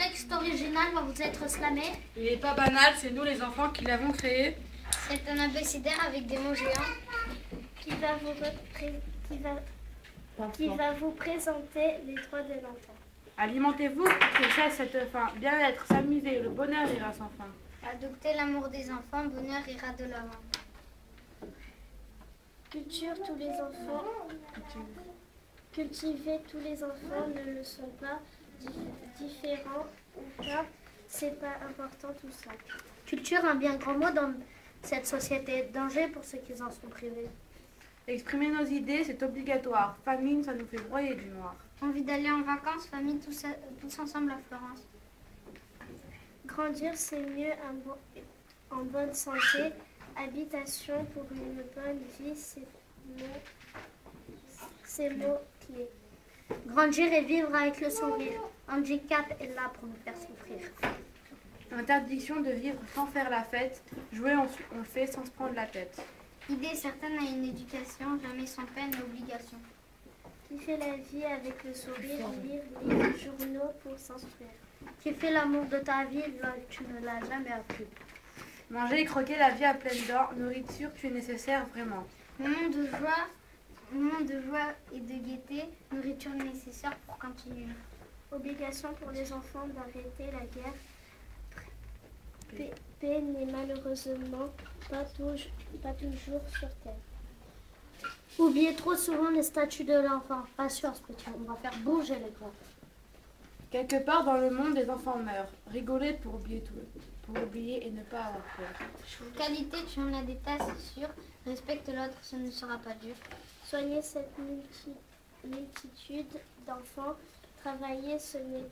texte original va vous être slamé. Il n'est pas banal, c'est nous les enfants qui l'avons créé. C'est un abécédaire avec des mots géants qui va vous présenter les droits de l'enfant. Alimentez-vous pour que cesse cette faim. Bien-être, s'amuser, le bonheur ira sans fin. Adopter l'amour des enfants, bonheur ira de l'avant. Cultiver tous les enfants ne le sont pas, différents ou pas, c'est pas important tout ça. Culture, un bien grand mot dans cette société. Danger pour ceux qui en sont privés. Exprimer nos idées, c'est obligatoire. Famine, ça nous fait broyer du noir. Envie d'aller en vacances, famille, tous ensemble à Florence. Grandir, c'est mieux en bonne santé. Habitation pour une bonne vie, c'est mot clé. Grandir et vivre avec le sourire. Handicap est là pour nous faire souffrir. Interdiction de vivre sans faire la fête. Jouer, on le fait sans se prendre la tête. Idée certaine à une éducation, jamais sans peine et obligation. Kiffer la vie avec le sourire, lire les journaux pour s'instruire. Kiffer l'amour de ta vie, là tu ne l'as jamais appris. Manger et croquer la vie à pleine dents. Nourriture, tu es nécessaire vraiment. Moment de joie et de gaieté, nourriture nécessaire pour continuer. Obligation pour les enfants d'arrêter la guerre. Paix n'est malheureusement pas toujours sur terre. Oubliez trop souvent les statuts de l'enfant. Rassure ce petit, on va faire bouger les grands. Quelque part dans le monde, les enfants meurent. Rigoler pour oublier tout. Pour oublier et ne pas avoir peur. Qualité, tu en as des tas, c'est sûr. Respecte l'autre, ce ne sera pas dur. Soigner cette multitude d'enfants. Travailler, ce n'est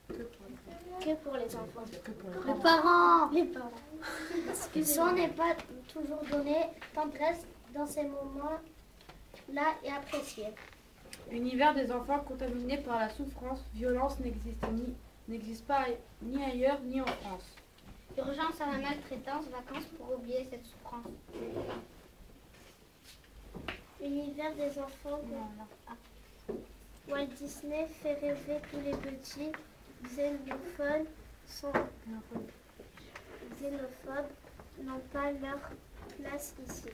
que pour les enfants. Les parents. Les parents. Le son n'est pas toujours donné. Tendresse dans ces moments-là est appréciée. L'univers des enfants contaminés par la souffrance, violence n'existe pas ni ailleurs ni en France. Urgence à la maltraitance, vacances pour oublier cette souffrance. L'univers des enfants. Walt Disney fait rêver tous les petits. Xénophobes n'ont pas leur place ici.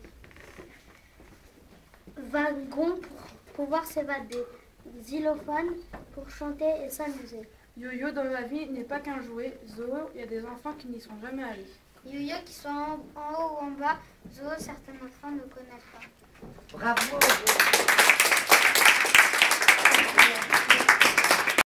Wagon pour pouvoir s'évader. Xylophone pour chanter et s'amuser. Yo-yo dans la vie n'est pas qu'un jouet. Zoo, il y a des enfants qui n'y sont jamais allés. Yo-yo qui sont en haut ou en bas. Zoo, certains enfants ne connaissent pas. Bravo.